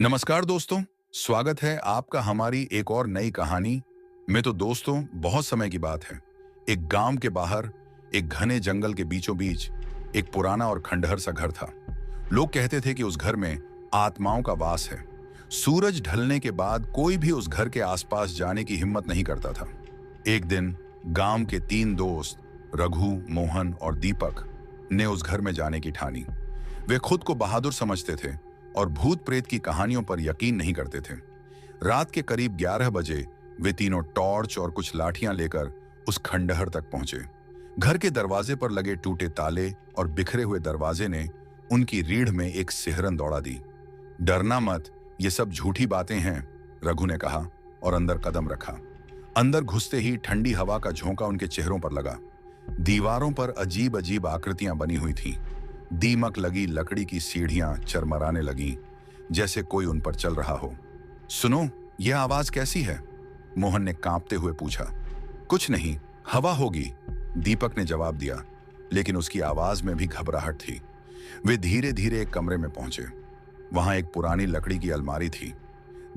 नमस्कार दोस्तों। स्वागत है आपका हमारी एक और नई कहानी में। तो दोस्तों, बहुत समय की बात है। एक गांव के बाहर एक घने जंगल के बीचों बीच एक पुराना और खंडहर सा घर था। लोग कहते थे कि उस घर में आत्माओं का वास है। सूरज ढलने के बाद कोई भी उस घर के आसपास जाने की हिम्मत नहीं करता था। एक दिन गांव के तीन दोस्त रघु, मोहन और दीपक ने उस घर में जाने की ठानी। वे खुद को बहादुर समझते थे और भूत प्रेत की कहानियों पर यकीन नहीं करते थे। रात के करीब 11 बजे वे तीनों टॉर्च और कुछ लाठियां लेकर उस खंडहर तक पहुंचे। घर के दरवाजे पर लगे टूटे ताले और बिखरे हुए दरवाजे ने उनकी रीढ़ में एक सिहरन दौड़ा दी। डरना मत, ये सब झूठी बातें हैं, रघु ने कहा और अंदर कदम रखा। अंदर घुसते ही ठंडी हवा का झोंका उनके चेहरों पर लगा। दीवारों पर अजीब अजीब आकृतियां बनी हुई थीं। दीमक लगी लकड़ी की सीढ़ियां चरमराने लगीं, जैसे कोई उन पर चल रहा हो। सुनो, यह आवाज कैसी है? मोहन ने कांपते हुए पूछा। कुछ नहीं, हवा होगी, दीपक ने जवाब दिया, लेकिन उसकी आवाज में भी घबराहट थी। वे धीरे धीरे एक कमरे में पहुंचे। वहां एक पुरानी लकड़ी की अलमारी थी।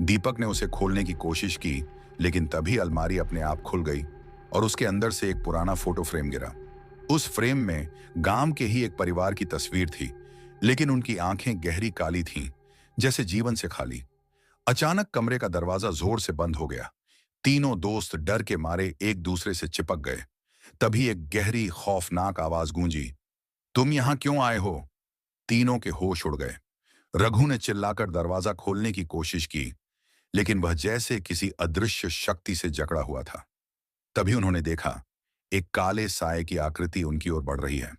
दीपक ने उसे खोलने की कोशिश की, लेकिन तभी अलमारी अपने आप खुल गई और उसके अंदर से एक पुराना फोटो फ्रेम गिरा। उस फ्रेम में गांव के ही एक परिवार की तस्वीर थी, लेकिन उनकी आंखें गहरी काली थीं, जैसे जीवन से खाली। अचानक कमरे का दरवाजा जोर से बंद हो गया। तीनों दोस्त डर के मारे एक दूसरे से चिपक गए। तभी एक गहरी खौफनाक आवाज गूंजी, तुम यहां क्यों आए हो? तीनों के होश उड़ गए। रघु ने चिल्लाकर दरवाजा खोलने की कोशिश की, लेकिन वह जैसे किसी अदृश्य शक्ति से जकड़ा हुआ था। तभी उन्होंने देखा, एक काले साए की आकृति उनकी ओर बढ़ रही है।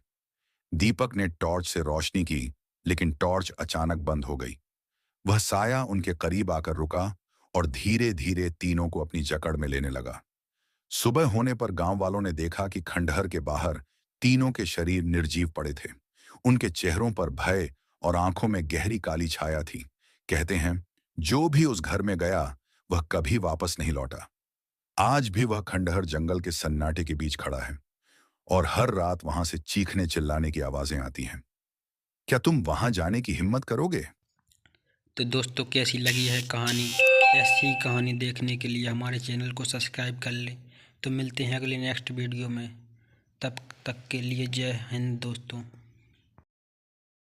दीपक ने टॉर्च से रोशनी की, लेकिन टॉर्च अचानक बंद हो गई। वह साया उनके करीब आकर रुका और धीरे धीरे तीनों को अपनी जकड़ में लेने लगा। सुबह होने पर गांव वालों ने देखा कि खंडहर के बाहर तीनों के शरीर निर्जीव पड़े थे। उनके चेहरों पर भय और आंखों में गहरी काली छाया थी। कहते हैं, जो भी उस घर में गया वह कभी वापस नहीं लौटा। आज भी वह खंडहर जंगल के सन्नाटे के बीच खड़ा है और हर रात वहां से चीखने चिल्लाने की आवाजें आती हैं। क्या तुम वहां जाने की हिम्मत करोगे? तो दोस्तों, कैसी लगी है कहानी? ऐसी कहानी देखने के लिए हमारे चैनल को सब्सक्राइब कर लें। तो मिलते हैं अगले नेक्स्ट वीडियो में। तब तक के लिए जय हिंद दोस्तों।